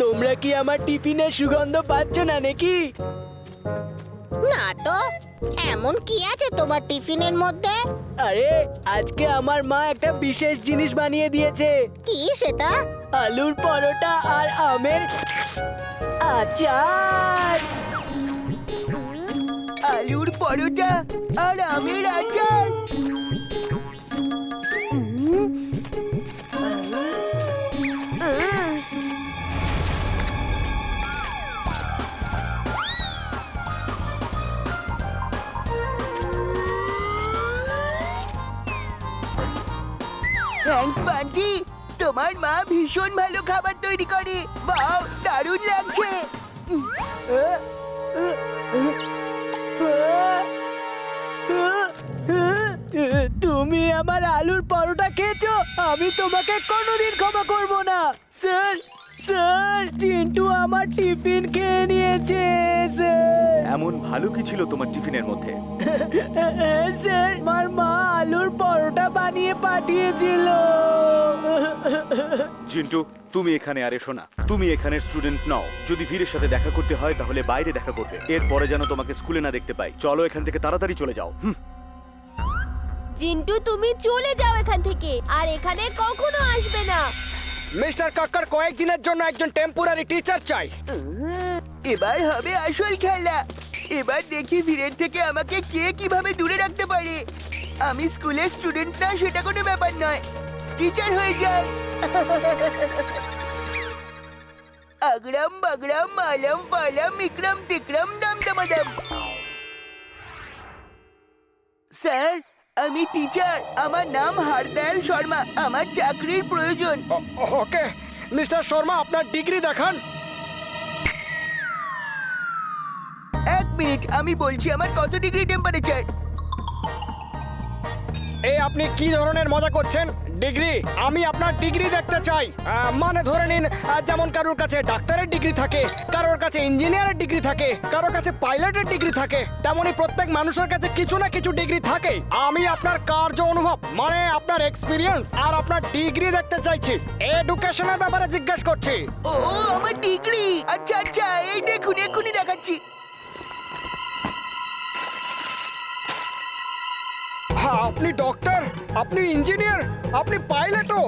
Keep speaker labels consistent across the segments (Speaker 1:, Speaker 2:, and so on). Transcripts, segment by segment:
Speaker 1: তোমরা কি আমার টিফিনের সুগন্ধ পাচ্ছ না নাকি?
Speaker 2: না তো, এমন কি আছে তোমার টিফিনের মধ্যে?
Speaker 1: আরে আজকে আমার মা একটা বিশেষ জিনিস বানিয়ে দিয়েছে।
Speaker 2: কি সেটা?
Speaker 1: আলুর পরোটা আর আমের আচার।
Speaker 3: আলুর পরোটা আর আমের আচার। থ্যাঙ্কস বান্টি, তোমার মা ভীষণ ভালো খাবার তৈরি করে। বাহ, দারুণ লাগছে।
Speaker 1: তুমি আমার আলুর পরোটা খেয়েছো, আমি তোমাকে কোনোদিন ক্ষমা করব না। স্যার স্যার, চিন্টু আমার টিফিন খেয়ে নিয়েছে স্যার।
Speaker 4: এমন ভালো কি ছিল তোমার টিফিনের মধ্যে?
Speaker 1: স্যার, আমার মা আলুর পরোটা বানিয়ে পাঠিয়েছিল।
Speaker 4: জিন্টু, তুমি এখানে আর এসো না। তুমি এখানের স্টুডেন্ট নও। যদি ভীরের সাথে দেখা করতে হয় তাহলে বাইরে দেখা করবে। এরপরে যেন তোমাকে স্কুলে না দেখতে পাই। চলো এখান থেকে তাড়াতাড়ি চলে যাও।
Speaker 5: জিন্টু, তুমি চলে যাও এখান থেকে, আর এখানে কখনো আসবে না।
Speaker 1: মিস্টার কাক্কর, কয়েকদিনের জন্য একজন টেম্পোরারি টিচার চাই।
Speaker 3: এবার হবে আসল খেলা। এবার দেখি ভিড়ের থেকে আমাকে কে কিভাবে দূরে রাখতে পারে। আমি স্কুলের স্টুডেন্ট না, সেটা কোনো ব্যাপার নয়। টিচার হয়ে যাই। আগরাম বাগরাম মালাম ফালাম ইকরাম তিকরাম দাম দামাদাম। স্যার, আমি টিচার। আমার নাম হারদয়াল শর্মা। আমার চাকরির প্রয়োজন।
Speaker 1: ওকে মিস্টার শর্মা, আপনার ডিগ্রি দেখান।
Speaker 3: এক মিনিট, আমি বলছি আমার কত ডিগ্রি টেম্পারেচার।
Speaker 1: এই আপনি কি ধরনের মজা করছেন? ডিগ্রি? আমি আপনার ডিগ্রি দেখতে চাই। মানে ধরে নিন, যেমন কারোর কাছে ডাক্তারের ডিগ্রি থাকে, কারোর কাছে ইঞ্জিনিয়ারের ডিগ্রি থাকে, কারোর কাছে পাইলটের ডিগ্রি থাকে, তেমনি প্রত্যেক মানুষের কাছে কিছু না কিছু ডিগ্রি থাকে। আমি আপনার কার্য অনুভব, মানে আপনার এক্সপিরিয়েন্স আর আপনার ডিগ্রি দেখতে চাইছি। এডুকেশনের ব্যাপারে জিজ্ঞেস করছি।
Speaker 3: ও, আমার ডিগ্রি। আচ্ছা আচ্ছা, এই দেখুন, এক্ষুনি দেখাচ্ছি।
Speaker 1: আপনি ডক্টর, আপনি ইঞ্জিনিয়ার, আপনি পাইলটও,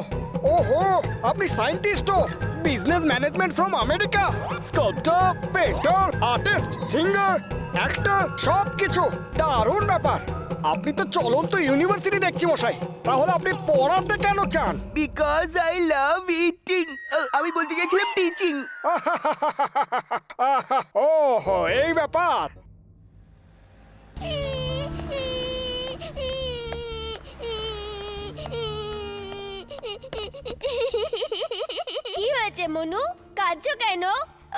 Speaker 1: ওহো আপনি সায়েন্টিস্টও, business management from America, sculpture, painter, artist, singer, actor, সব কিছু। দারুণ ব্যাপার। আপনি তো চলন্ত ইউনিভার্সিটি দেখছি মশাই। তাহলে আপনি পড়াতে কেন চান?
Speaker 3: Because I love eating. আমি বলতে চাইছিলাম টিচিং।
Speaker 1: ওহো, এই ব্যাপার।
Speaker 5: কি হয়েছে মনু, কাঁদছো কেন?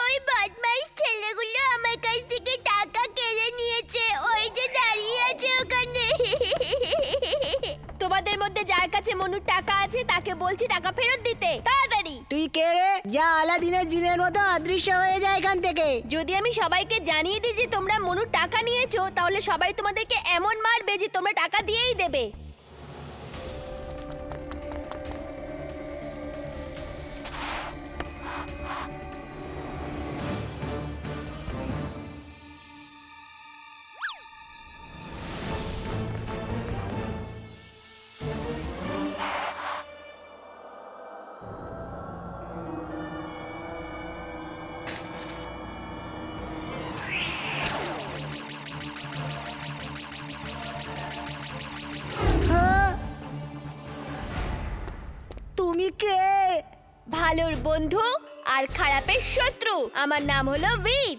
Speaker 5: ওই বদমাইশ ছেলেগুলো আমার কাছ থেকে টাকা কেড়ে নিয়েছে। ওই যে দাঁড়িয়ে আছে ওখানে। তোমাদের মধ্যে যার কাছে মনুর টাকা আছে তাকে বলছি টাকা ফেরত দিতে, তাড়াতাড়ি।
Speaker 2: তুই কে রে, যা আলাদিনের জিনের মতো অদৃশ্য হয়ে যায় এখান থেকে।
Speaker 5: যদি আমি সবাইকে জানিয়ে দিই যে তোমরা মনুর টাকা নিয়েছো, তাহলে সবাই তোমাদেরকে এমন মারবে যে তোমরা টাকা দিয়েই দেবে।
Speaker 2: হ্যাঁ? তুমি কে?
Speaker 5: ভালোর বন্ধু আর খারাপের শত্রু। আমার নাম হলো বীর।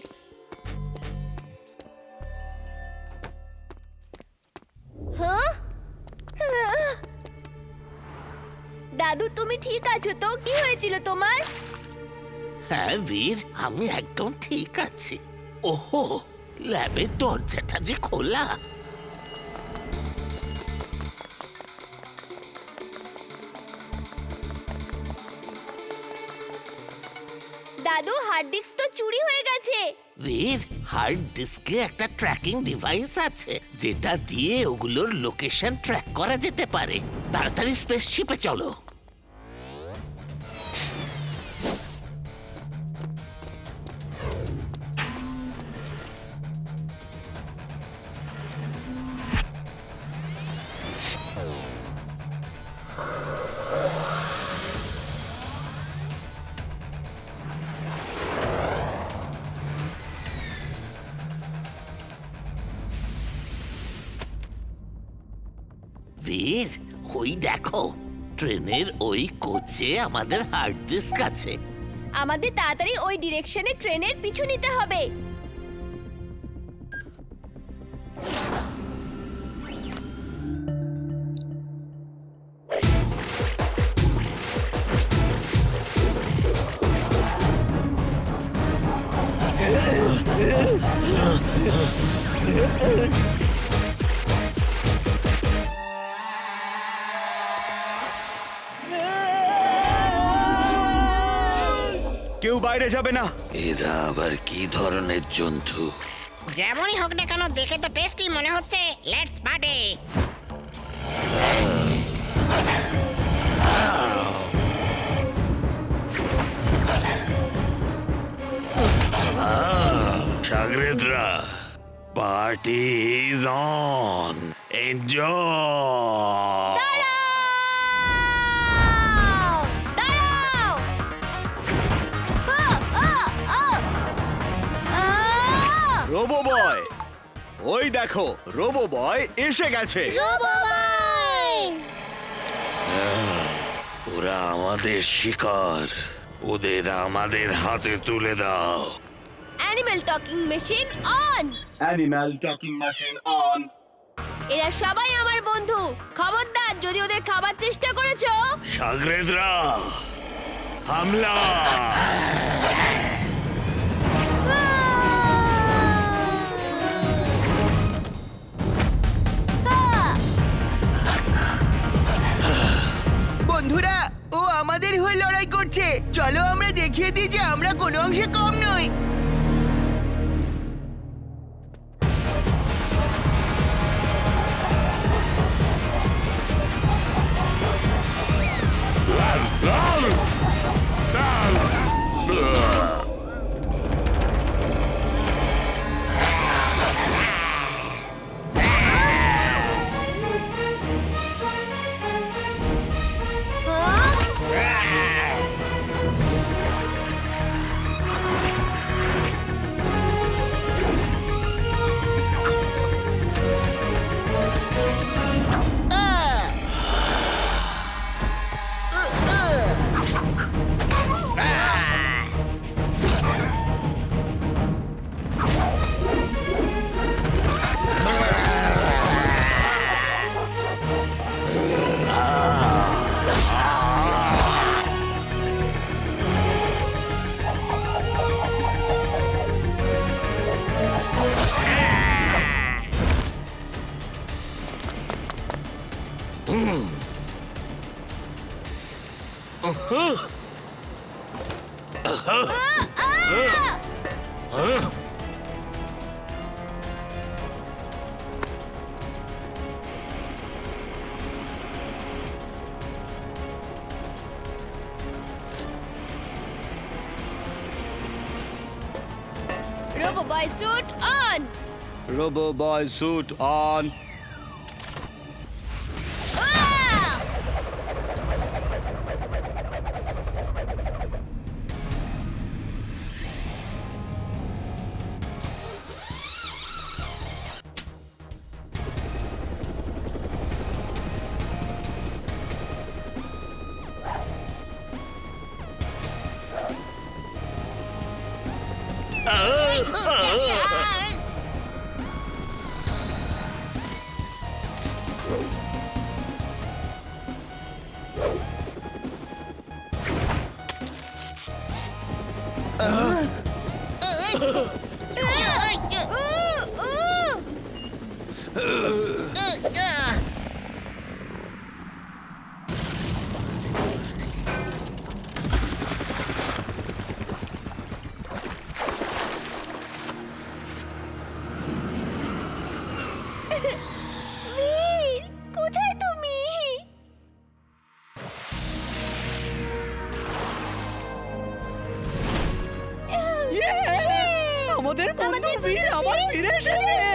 Speaker 5: হ্যাঁ? দাদু, তুমি ঠিক আছো তো? কি হয়েছিল তোমার?
Speaker 6: হ্যাঁ বীর, আমি একদম ঠিক আছি। ওহো, ল্যাবের দরজাটা যে খোলা।
Speaker 5: দাদু, হার্ড ডিস্ক তো চুরি হয়ে গেছে।
Speaker 6: বীর, হার্ড ডিস্কে একটা ট্র্যাকিং ডিভাইস আছে যেটা দিয়ে ওগুলোর লোকেশন ট্র্যাক করা যেতে পারে। তাড়াতাড়ি স্পেসশিপে চলো। ওই দেখো, ট্রেনের ওই কোচে আমাদের হার্ড ডিস্ক আছে।
Speaker 5: আমাদের তাড়াতাড়ি ওই ডিরেকশনে ট্রেনের পিছু নিতে হবে।
Speaker 4: কেউ বাইরে যাবে না।
Speaker 6: এরা আবার কি ধরনের জন্তু?
Speaker 2: যেমনই হোক না কেন, দেখে তো টেস্টি মনে হচ্ছে। Let's party.
Speaker 6: সাগরেদরা, পার্টি ইজ অন, এনজয়।
Speaker 5: দাঁড়াও!
Speaker 4: রোবো বয়, ওই দেখো রোবো বয় এসে গেছে।
Speaker 6: ওরা আমাদের শিকার, ওদের আমাদের হাতে তুলে দাও।
Speaker 5: Animal talking machine on!
Speaker 4: Animal talking machine on.
Speaker 5: এরা সবাই আমার বন্ধু। খবরদার যদি ওদের খাবার চেষ্টা করেছো।
Speaker 6: সাগরেদরা, হামলা!
Speaker 3: বন্ধুরা, ও আমাদের হয়ে লড়াই করছে। চলো আমরা দেখিয়ে দিই যে আমরা কোনো অংশে কম নই।
Speaker 5: Robo boy suit on!
Speaker 4: Robo boy suit on.
Speaker 5: Vir, কোথায় তুমি?
Speaker 1: আমাদের বন্ধু বীর আবার ফিরে এসেছে।